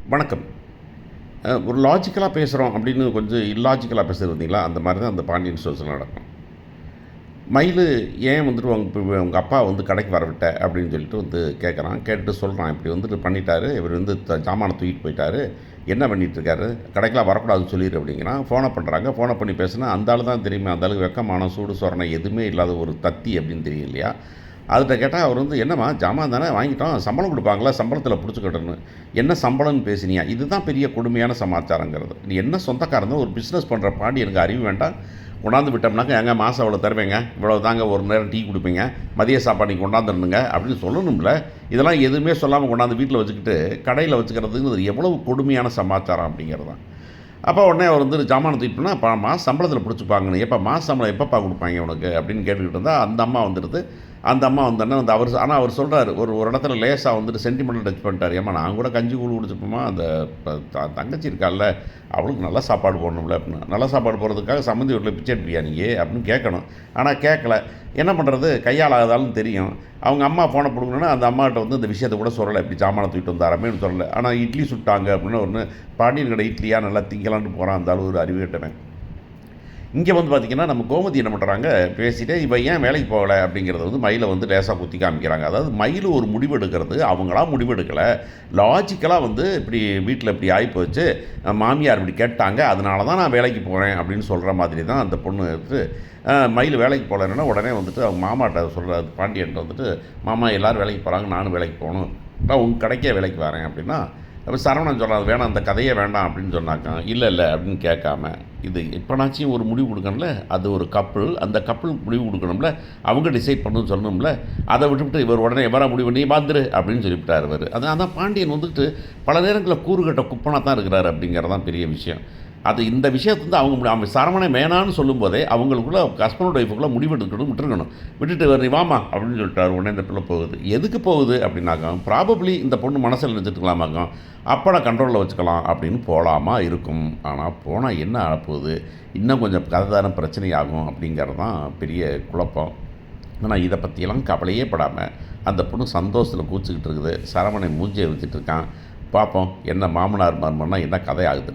வணக்கம். ஒரு லாஜிக்கலா பேசுறோம் அப்படின்னு கொஞ்சம் இல்லாஜிக்கலா பேசுறது பார்த்தீங்களா? அந்த மாரி தான் அந்த பாண்டியன் ஸ்டோர்ஸ்ல நடக்கும். மயிலு ஏன் வந்துட்டு உங்க அப்பா வந்து கடைக்கு வரவிட்ட அப்படின்னு சொல்லிட்டு வந்து கேட்குறான். கேட்டுட்டு சொல்றான். இப்படி வந்துட்டு பண்ணிட்டாரு. இவர் வந்து ஜாமான தூக்கிட்டு போயிட்டாரு. என்ன பண்ணிட்டுருக்காரு? கடைக்கெல்லாம் வரக்கூடாதுன்னு சொல்லிரு அப்படிங்கிறான். ஃபோன பண்ணுறாங்க. ஃபோன பண்ணி பேசுனா, அந்த ஆளு தான் தெரியுமே. அந்த ஆளுக்கு வெக்கம், மானம், சூடு, சொரணை எதுவுமே இல்லாத ஒரு தத்தி அப்படின்னு தெரியும் இல்லையா? அதுட்ட கேட்டா அவர் வந்து, "என்னம்மா ஜாமான் தானே வாங்கிட்டோம். சம்பளம் குடுப்பாங்கல்ல, சம்பளத்தில புடிச்சுக்கிடன்னு." என்ன சம்பளம்னு பேசினியா? இதுதான் பெரிய கொடுமையான சமாச்சாரங்கிறது. நீ என்ன சொந்தக்காரன் தான் ஒரு பிசினஸ் பண்ற பாண்டி எனக்கு அறிவு வேண்டாம். கொண்டாந்து விட்டோம்னாக்க, "ஏங்க மாசம் இவ்வளோ தருவேங்க. இவ்வளோ தாங்க ஒரு நேரம் டீ குடிப்பீங்க. மதிய சாப்பாடு நீங்க கொண்டாந்துரணுங்க." அப்படின்னு சொல்லணும்ல. இதெல்லாம் எதுவுமே சொல்லாம கொண்டாந்து வீட்ல வச்சுக்கிட்டு, கடையில வச்சுக்கிறதுங்கிறது எவ்வளவு கொடுமையான சமாச்சாரம் அப்படிங்கிறது தான். அப்போ உடனே அவர் வந்து ஜாமானை தூக்கிட்டு போனா, மாச சம்பளத்தில புடிச்சுப்பாங்கன்னு. "எப்பா மாச சம்பளம் எப்பப்பா குடுப்பாய்ங்க உனக்கு?" அப்படின்னு கேட்டுக்கிட்டு இருந்தா, அந்த அம்மா வந்துடுது. அந்த அம்மா வந்தோன்னே வந்து அவர் சொல்றாரு. ஒரு இடத்துல லேசா வந்துட்டு சென்டிமெண்டல் டச் பண்ணிட்டாரு. "ஏம்மா நான் கூட கஞ்சி கூழ் குடிச்சுப்போம்மா, அந்த தங்கச்சி இருக்கால்ல, அவளுக்கு நல்ல சாப்பாடு போடணும்ல" அப்படின்னு. நல்ல சாப்பாடு போடுறதுக்காக சம்மந்தி வீட்ல பிச்சை எடுப்பியா நீ? அப்படின்னு கேட்கணும். ஆனா கேட்கல. என்ன பண்ணுறது? கையால் ஆகாதாலும் தெரியும். அவங்க அம்மா ஃபோன புடுங்குனோனே, அந்த அம்மாட்ட வந்து இந்த விஷயத்த கூட சொல்லல. "இப்படி ஜாமான தூக்கிட்டு வந்தாராமேன்னு" சொல்லல. ஆனா இட்லி சுட்டாங்க அப்படின்னு ஒண்ணு, பாண்டியன் கடை இட்லியா நல்லா திங்கலான்ட்டு போறான் அந்த ஆளு, ஒரு அறிவுகெட்டவன். இங்கே வந்து பார்த்தீங்கன்னா, நம்ம கோமதி என்ன பண்ணுறாங்க, பேசிட்டே இவ ஏன் வேலைக்கு போகல அப்படிங்கிறத வந்து மயில வந்து லேசா குத்தி காமிக்கிறாங்க. அதாவது மயிலு ஒரு முடிவு எடுக்கிறது, அவங்களா முடிவெடுக்கல. லாஜிக்கலா வந்து இப்படி வீட்ல இப்படி ஆயிப்போச்சு, மாமியார் இப்படி கேட்டாங்க, அதனால தான் நான் வேலைக்கு போறேன் அப்படின்னு சொல்ற மாதிரி தான் அந்த பொண்ணு எடுத்து, மயிலு வேலைக்கு போகலன்னா உடனே வந்துட்டு அவங்க மாமாட்ட சொல்றாரு, பாண்டியன்ட்ட வந்துட்டு, "மாமா எல்லாரும் வேலைக்கு போறாங்க, நானும் வேலைக்கு போகணும். நான் உங்க கடைக்கே வேலைக்கு வரேன்" அப்படின்னா, அப்போ சரவணன் சொல்றான், "அது வேணாம், அந்த கதையே வேண்டாம்" அப்படின்னு சொன்னாக்கா, "இல்ல, இல்ல" அப்படின்னு கேட்காம, இது எப்பனாச்சும் ஒரு முடிவு கொடுக்கணும்ல, அது ஒரு கப்புள், அந்த கப்புள் முடிவு கொடுக்கணும்ல, அவங்க டிசைட் பண்ணணும்னு சொல்லணும்ல, அதை விட்டுவிட்டு இவர் உடனே எவரா முடிவு "நீ வந்துரு" அப்படின்னு சொல்லிவிட்டார் இவரு. அதான் பாண்டியன் வந்துட்டு பல நேரங்களில் கூறுகட்ட குப்பனா தான் இருக்கிறாரு அப்படிங்கிறது தான் பெரிய விஷயம். அது இந்த விஷயத்த வந்து அவங்க சரவணன் வேணான்னு சொல்லும்போதே, அவங்களுக்குள்ள ஹஸ்பண்ட் ஒய்ஃபுக்குள்ள முடிவெடுக்கணும், விட்டுருக்கணும். விட்டுட்டு இவர் "நீ வாம்மா" அப்படின்னு சொல்லிட்டாரு. உடனே இந்த பிள்ளை போகுது. எதுக்கு போகுது அப்படின்னாக்கா, ப்ராபப்ளி இந்த பொண்ணு மனசில் நினச்சிட்டுருக்கலாமாக்கும், அப்பனை கண்ட்ரோலில் வச்சுக்கலாம் அப்படின்னு போகலாமா இருக்கும். ஆனால் போனால் என்ன ஆகப்போகுது? இன்னும் கொஞ்சம் கதை தானே பிரச்சனையாகும் அப்படிங்கிறது தான் பெரிய குழப்பம். ஆனால் இதை பற்றியெல்லாம் கவலையே படாமல் அந்த பொண்ணு சந்தோஷத்தில் கூச்சிக்கிட்டு இருக்குது. சரவணன் மூஞ்சியை வச்சுட்டு இருக்கான். பார்ப்போம் என்ன மாமனார் மருமகன்னா என்ன கதை ஆகுது.